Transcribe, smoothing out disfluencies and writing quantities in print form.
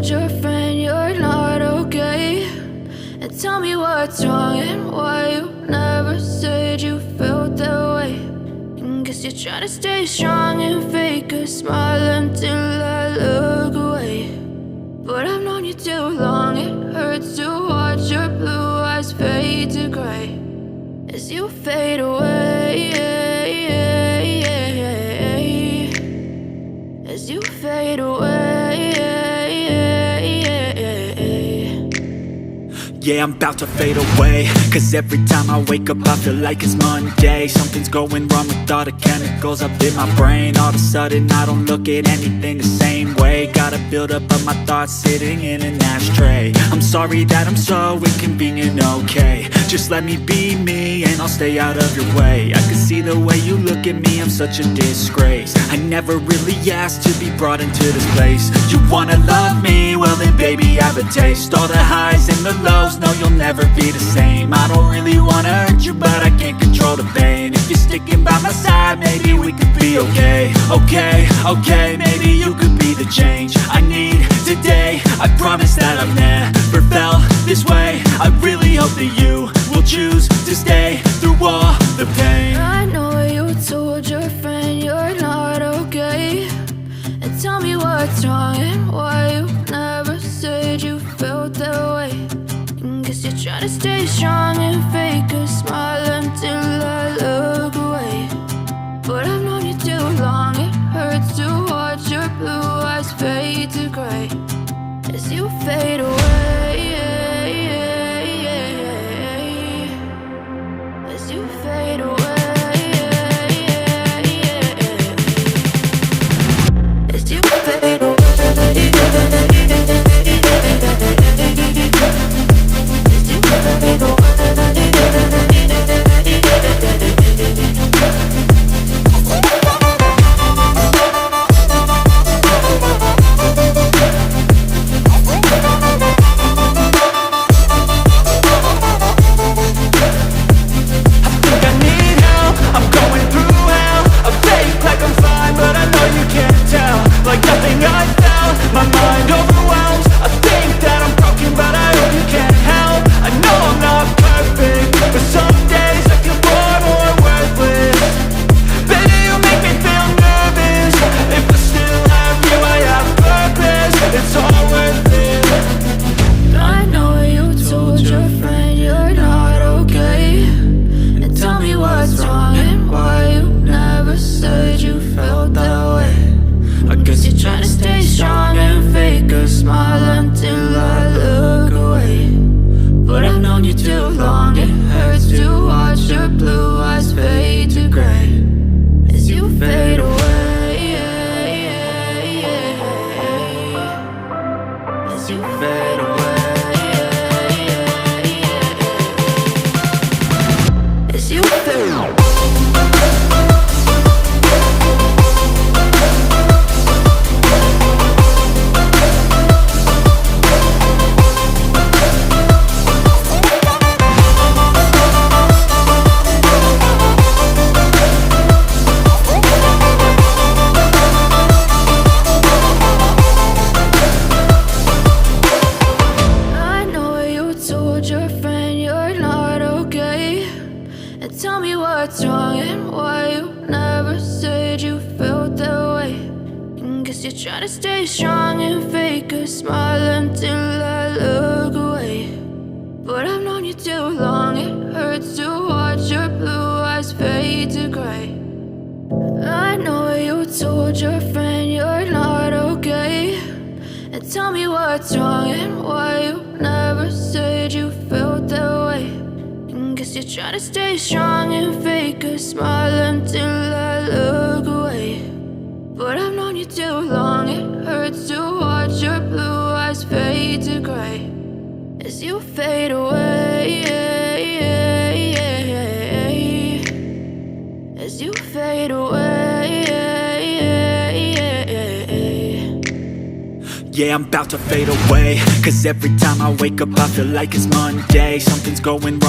told your friend you're not okay? And tell me what's wrong and why you never said you felt that way. And guess you're trying to stay strong and fake a smile until I look away. But I've known you too long, it hurts to watch your blue eyes fade to gray as you fade away, as you fade away. Yeah, I'm about to fade away, cause every time I wake up I feel like it's Monday. Something's going wrong with all the chemicals up in my brain. All of a sudden I don't look at anything the same way. Got a buildup of my thoughts sitting in an ashtray. I'm sorry that I'm so inconvenient, okay? Just let me be me and I'll stay out of your way. I can see the way you look at me, I'm such a disgrace. I never really asked to be brought into this place. You wanna love me? Well then baby have a taste. All the highs and the lows, no, you'll never be the same. I don't really wanna hurt you, but I can't control the pain. If you're sticking by my side, maybe we could be okay. Okay, maybe you could be the change I need today. I promise that I've never felt this way. I really hope that you will choose to stay through all the pain. I know you told your friend you're not okay. And tell me what's wrong and why you never said you felt that way. Guess you're trying to stay strong and fake a smile until I look away. But I've known you too long, it hurts to watch your blue eyes fade to gray as you fade away, as you fade away, as you fade away. Tell me what's wrong and why you never said you felt that way. And guess you're trying to stay strong and fake a smile until I look away. But I've known you too long, it hurts to watch your blue eyes fade to gray. I know you told your friend you're not okay. And tell me what's wrong and why you never said you felt that way. Guess you're trying to stay strong and fake a smile until I look away. But I've known you too long, it hurts to watch your blue eyes fade to gray as you fade away, as you fade away. Yeah, I'm about to fade away, cause every time I wake up I feel like it's Monday. Something's going wrong